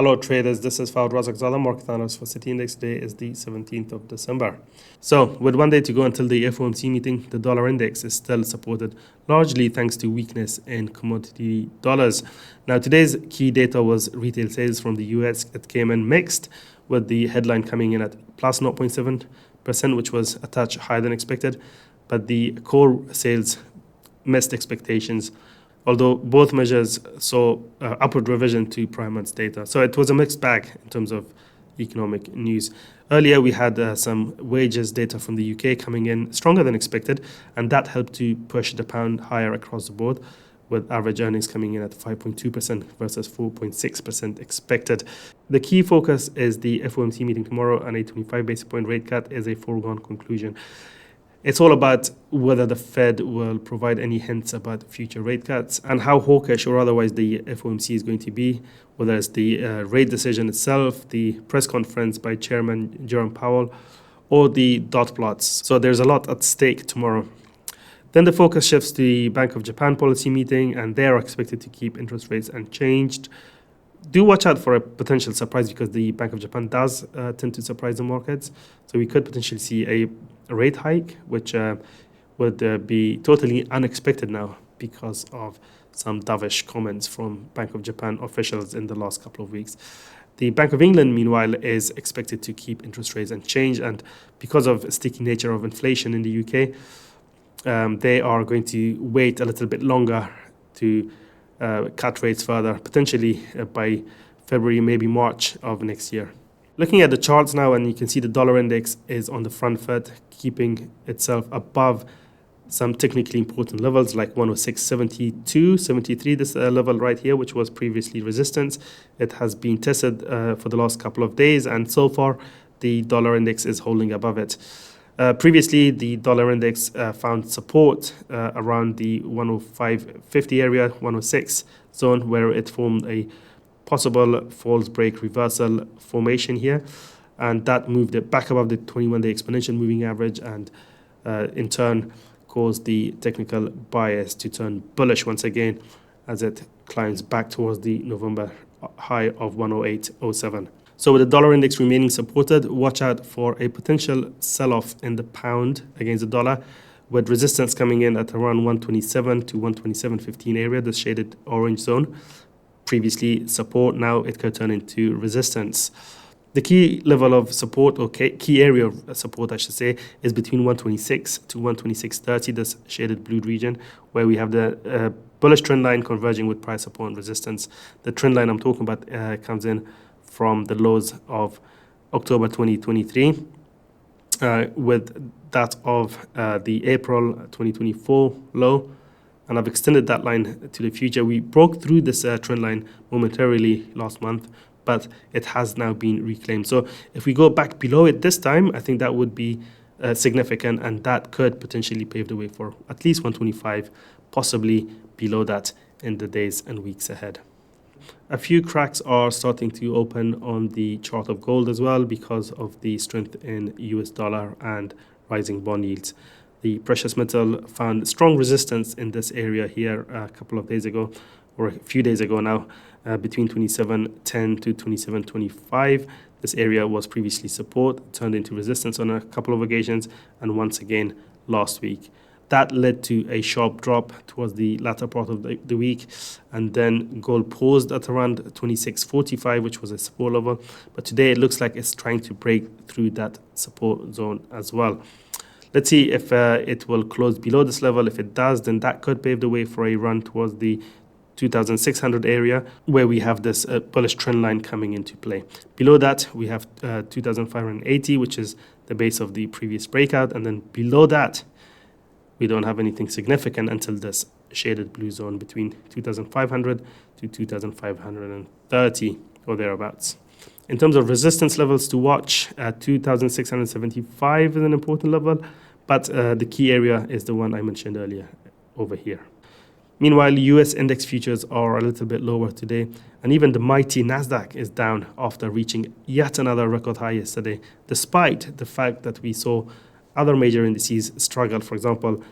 Hello traders, this is Fawad Razakzada, market analyst for City Index. Today is the 17th of December. So with one day to go until the FOMC meeting, the dollar index is still supported largely thanks to weakness in commodity dollars. Now today's key data was retail sales from the US. It came in mixed, with the headline coming in at plus 0.7%, which was a touch higher than expected, but the core sales missed expectations, although both measures saw upward revision to prior month's data. So it was a mixed bag in terms of economic news. Earlier, we had some wages data from the UK coming in stronger than expected, and that helped to push the pound higher across the board, with average earnings coming in at 5.2% versus 4.6% expected. The key focus is the FOMC meeting tomorrow, and a 25 basis point rate cut is a foregone conclusion. It's all about whether the Fed will provide any hints about future rate cuts and how hawkish or otherwise the FOMC is going to be, whether it's the rate decision itself, the press conference by Chairman Jerome Powell, or the dot plots. So there's a lot at stake tomorrow. Then the focus shifts to the Bank of Japan policy meeting, and they are expected to keep interest rates unchanged. Do watch out for a potential surprise, because the Bank of Japan does tend to surprise the markets. So we could potentially see a rate hike, which would be totally unexpected now because of some dovish comments from Bank of Japan officials in the last couple of weeks. The Bank of England, meanwhile, is expected to keep interest rates unchanged, and because of the sticky nature of inflation in the UK, they are going to wait a little bit longer to cut rates further, potentially by February, maybe March of next year. Looking at the charts now, and you can see the dollar index is on the front foot, keeping itself above some technically important levels like 106.72, 73, this level right here, which was previously resistance. It has been tested for the last couple of days, and so far the dollar index is holding above it. Previously, the dollar index found support around the 105.50 area, 106 zone, where it formed a possible false break reversal formation here, and that moved it back above the 21-day exponential moving average, and in turn caused the technical bias to turn bullish once again as it climbs back towards the November high of 108.07. So with the dollar index remaining supported, watch out for a potential sell-off in the pound against the dollar, with resistance coming in at around 127 to 127.15 area, the shaded orange zone. Previously support, now it could turn into resistance. The key level of support, or key area of support I should say, is between 126 to 126.30, this shaded blue region, where we have the bullish trend line converging with price support and resistance. The trend line I'm talking about comes in from the lows of October 2023, with that of the April 2024 low. And I've extended that line to the future. We broke through this trend line momentarily last month, but it has now been reclaimed. So if we go back below it this time, I think that would be significant, and that could potentially pave the way for at least 125, possibly below that in the days and weeks ahead. A few cracks are starting to open on the chart of gold as well because of the strength in US dollar and rising bond yields. The precious metal found strong resistance in this area here a couple of days ago, or a few days ago now, between 27.10 to 27.25. This area was previously support, turned into resistance on a couple of occasions, and once again last week. That led to a sharp drop towards the latter part of the week, and then gold paused at around 26.45, which was a support level. But today it looks like it's trying to break through that support zone as well. Let's see if it will close below this level. If it does, then that could pave the way for a run towards the 2,600 area, where we have this bullish trend line coming into play. Below that, we have 2,580, which is the base of the previous breakout. And then below that, we don't have anything significant until this shaded blue zone between 2,500 to 2,530 or thereabouts. In terms of resistance levels to watch, 2,675 is an important level, but the key area is the one I mentioned earlier over here. Meanwhile, US index futures are a little bit lower today, and even the mighty Nasdaq is down after reaching yet another record high yesterday, despite the fact that we saw other major indices struggle. For example,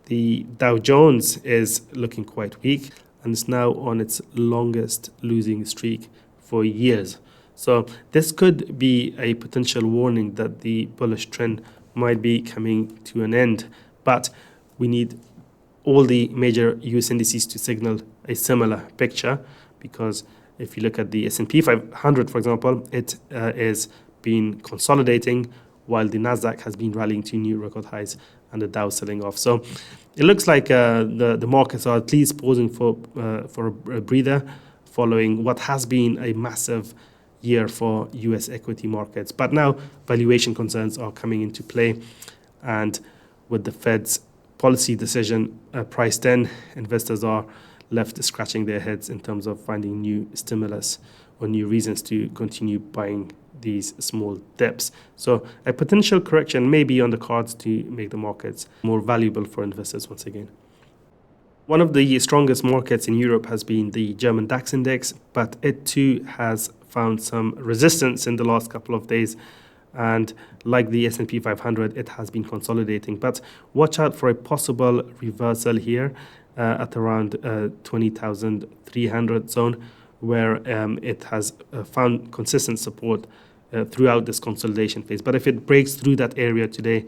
the Dow Jones is looking quite weak, and it's now on its longest losing streak for years. So this could be a potential warning that the bullish trend might be coming to an end. But we need all the major US indices to signal a similar picture, because if you look at the S&P 500, for example, it is been consolidating while the Nasdaq has been rallying to new record highs and the Dow selling off. So it looks like the markets are at least pausing for a breather following what has been a massive year for US equity markets. But now valuation concerns are coming into play, and with the Fed's policy decision priced in, investors are left scratching their heads in terms of finding new stimulus or new reasons to continue buying these small dips. So a potential correction may be on the cards to make the markets more valuable for investors once again. One of the strongest markets in Europe has been the German DAX index, but it too has found some resistance in the last couple of days. And like the S&P 500, it has been consolidating. But watch out for a possible reversal here at around 20,300 zone, where it has found consistent support throughout this consolidation phase. But if it breaks through that area today,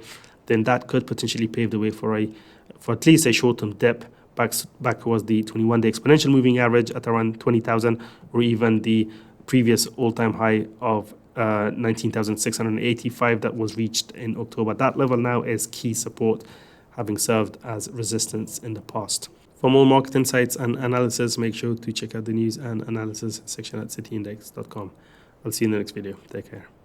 then that could potentially pave the way for at least a short-term dip back towards the 21-day exponential moving average at around 20,000, or even the previous all-time high of 19,685 that was reached in October. That level now is key support, having served as resistance in the past. For more market insights and analysis, make sure to check out the news and analysis section at cityindex.com. I'll see you in the next video. Take care.